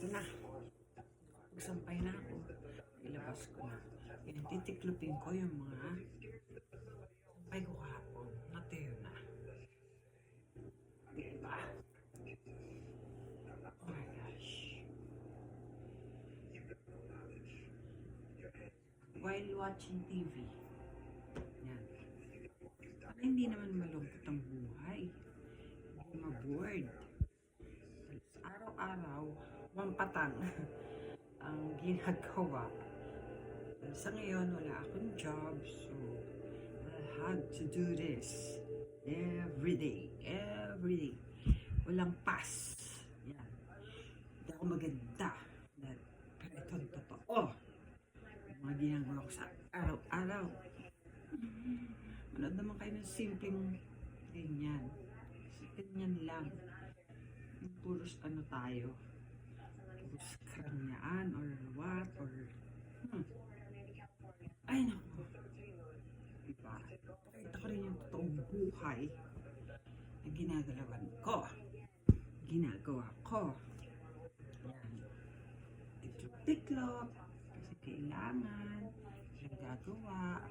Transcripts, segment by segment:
Ito na. Magsampay na ako. Ilabas ko na. Yan, titiklopin ko yung mga sampay ko kahapon. Natuyo na. Diba? Oh my gosh. While watching TV. Yan. Para hindi naman malungkot ang buhay. Hindi ma-bored. Araw-araw, mampatang ang ginagawa. Sa ngayon, wala akong job, so I have to do this every day. Every day. Walang pass. Yan. Hindi ako maganda. Pero ito totoo. Yung mga ginagawa ko sa araw-araw. Manood naman kayo ng simpleng ganyan. Ganyan lang. Yung puros ano tayo. Puros karanyaan or what or ay naku. Diba? Pakita ko rin yung totoong buhay na ginagawa ko. Yan. Tiklop-tiklop. Kasi kailangan. Nagagawa.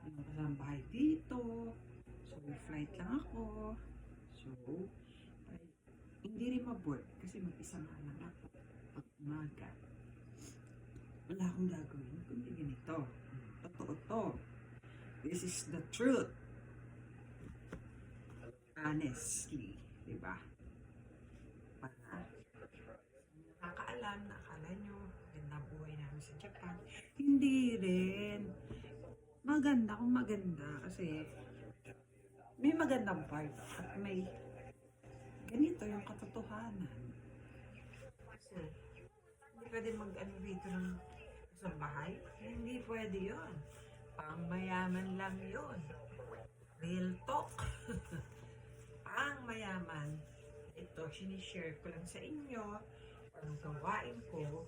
Ano kasama bahay dito. So, flight lang ako. So, hindi rin ma-board kasi mag-isa nga lang ako. Pag umaga. Wala akong gagawin kundi ganito. Totoo to. This is the truth. Honestly. Diba? Para nakakaalam na akala nyo ganda buhay namin sa Japan. Hindi rin. Maganda kung maganda kasi may magandang part at may ganito yung katotohanan. Kasi hindi pwede mag-ano dito ng sa bahay. Hindi pwede yun. Pang mayaman lang yun. Real talk. Pang mayaman. Ito, sinishare ko lang sa inyo ang gawain ko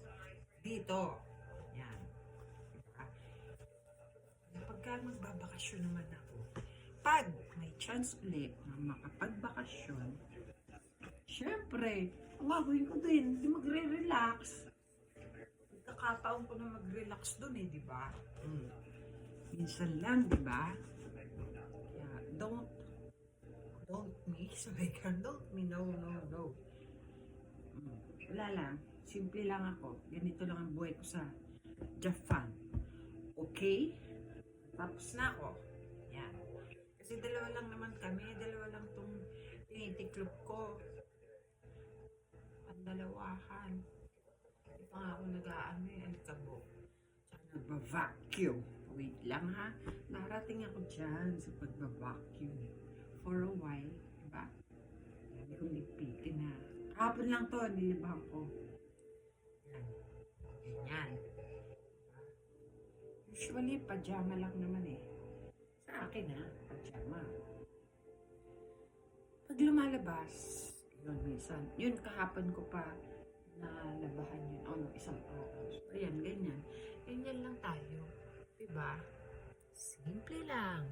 dito. Yan. Diba? Pagka magbabakasyon naman ako, pag may chance ulit na makapagbakasyon, syempre, ang gagawin ko din, di magre-relax. Nagkakataon ko na mag-relax dun di ba? Minsan lang, di ba? Yeah, don't me, sorry ka, don't me, no. Wala lang, simple lang ako. Ganito lang ang buhay ko sa Japan. Okay? Tapos na ako. Yan. Kasi dalawa lang naman kami, dalawa lang tong tinitiklop ko. Ang dalawahan. Hindi pa nga ako nag-aano alikabok. Tsaka nagba-vacuum. Wait lang ha. Narating ako dyan sa pagba-vacuum. For a while. Diba? Hindi ko nagpitin ha. Kahapon lang to, nilibahan ko. Yan. Ganyan. Usually, pajama lang naman Sa akin pajama. Pag lumalabas, yun minsan. Yun, kahapon ko pa nalabahan yun. O, isang araw. So, ayan, ganyan. Ganyan lang tayo. Diba? Simple lang.